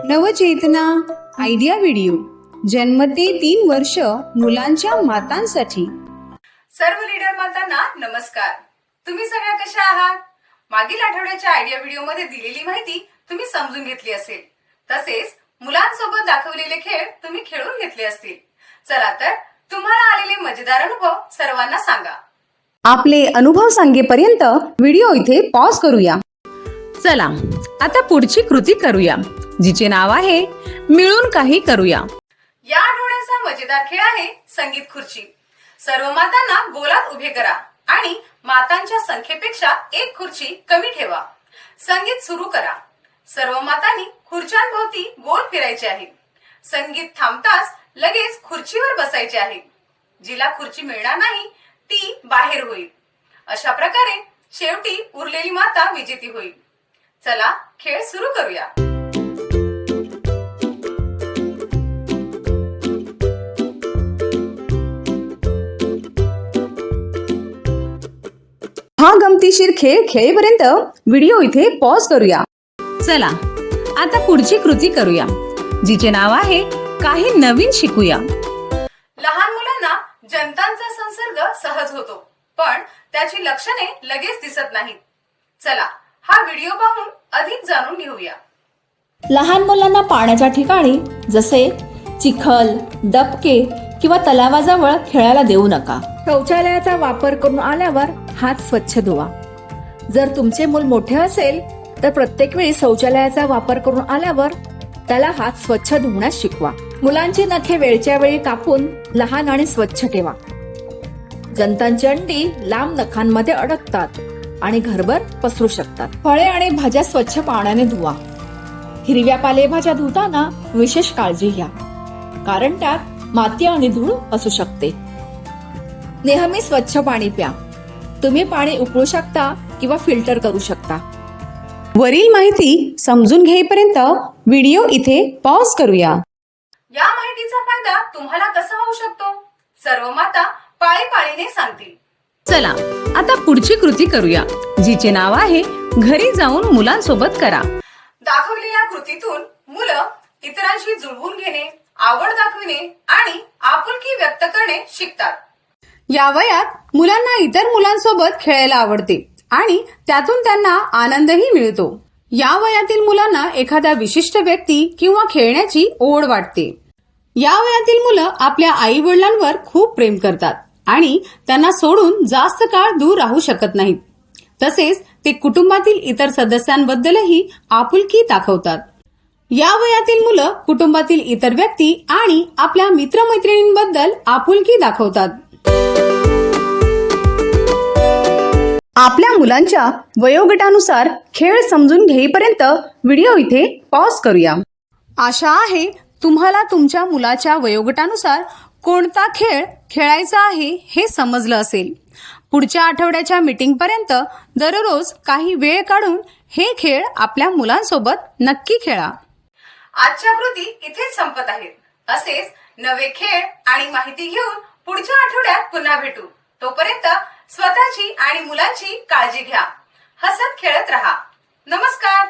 नवचेतना idea video जन्म ते 3 वर्ष मुलांच्या मातांसाठी। सर्व लीडर मातांना नमस्कार। तुम्ही सगळ्या कशा आहात? मागील आठवड्याच्या आयडिया व्हिडिओ मध्ये दिलेली माहिती तुम्ही समजून घेतली असेल, तसेच मुलांसोबत दाखवलेले खेळ तुम्ही खेळून घेतले असतील। चला तर तुम्हाला आलेले मजेदार अनुभव सर्वांना सांगा। आपले अनुभव सांगेपर्यंत व्हिडिओ इथे पॉज करूया। चला आता पुढची कृती करूया, जिचे नाव आहे मिळून काही करूया। या आठवड्याचा मजेदार खेळ आहे संगीत खुर्ची। सर्व मातांना गोलात उभे करा आणि मातांच्या संख्येपेक्षा एक खुर्ची कमी ठेवा। संगीत सुरू करा। सर्व मातांनी खुर्च्यांभोवती गोल फिरायचे आहे। संगीत थांबताच लगेच खुर्चीवर बसायचे आहे। जिला खुर्ची मिळणार नाही ती बाहेर होईल। अशा प्रकारे शेवटी उरलेली माता विजेती होईल। चला खेळ सुरू करूया। हा गमतीशीर खेळ खेळेपर्यंत व्हिडिओ इथे पॉज करूया। चला आता पुढची कृती करूया, जिचे नाव आहे काही नवीन शिकूया। लहान मुलांना जंतांचा संसर्ग सहज होतो, पण त्याची लक्षणे लगेच दिसत नाहीत। चला हा व्हिडिओ पाहून अधिक जाणून घेऊया। लहान मुलांना पाण्याच्या ठिकाणी जसे चिखल, दबके किंवा तलावाजवळ खेळायला देऊ नका। शौचालयाचा वापर करून आल्यावर हात स्वच्छ धुवा। जर तुमचे मूल मोठे असेल तर प्रत्येक वेळी शौचालयाचा वापर करून आल्यावर त्याला हात स्वच्छ धुण्यास शिकवा। मुलांची नखे वेळच्या वेळी कापून लहान आणि स्वच्छ ठेवा। जंतांची अंडी लांब नखांमध्ये अडकतात आणि घरभर पसरू शकतात। फळे आणि भाज्या स्वच्छ पाण्याने धुवा। हिरव्या पालेभाज्या धुताना विशेष काळजी घ्या, कारण त्यात माती आणि धूळ असू शकते। नेहमी स्वच्छ पाणी प्या। तुम्ही पाणी उकळू शकता किंवा फिल्टर करू शकता। वरील माहिती समजून घेईपर्यंत व्हिडिओ इथे पॉज करूया। या माहितीचा फायदा तुम्हाला कसा होऊ शकतो? सर्व माता पाळीपाळीने सांगतील। चला आता पुढची कृती करूया, जिचे नाव आहे घरी जाऊन मुलांसोबत करा। दाखवलेल्या कृतीतून मुलं इतरांशी जुळवून घेणे, आवड दाखविणे आणि आपुलकी व्यक्त करणे शिकतात। या वयात मुलांना इतर मुलांसोबत खेळायला आवडते आणि त्यातून त्यांना आनंदही मिळतो। या वयातील मुलांना एखाद्या विशिष्ट व्यक्ती किंवा खेळण्याची ओढ वाटते। या वयातील मुलं आपल्या आई वडिलांवर खूप प्रेम करतात आणि त्यांना सोडून जास्त काळ दूर राहू शकत नाहीत। तसेच ते कुटुंबातील इतर सदस्यांबद्दलही आपुलकी दाखवतात। या वयातील मुलं कुटुंबातील इतर व्यक्ती आणि आपल्या मित्रमैत्रिणींबद्दल आपुलकी दाखवतात। आपल्या मुलांच्या वयोगटानुसार खेळ समजून घेईपर्यंत व्हिडिओ इथे पॉज करूया। आशा आहे तुम्हाला तुमच्या मुलाच्या वयोगटानुसार कोणता खेळ खेळायचा आहे हे समजलं असेल। पुढच्या आठवड्याच्या मीटिंग पर्यंत दररोज काही वेळ काढून हे खेळ आपल्या मुलांसोबत नक्की खेळा। आजच्या कृती इथेच संपत आहेत। असेच नवे खेळ आणि माहिती घेऊन पुढच्या आठवड्यात पुन्हा भेटू। तोपर्यंत स्वतःची आणि मुलांची काळजी घ्या। हसत खेळत रहा। नमस्कार।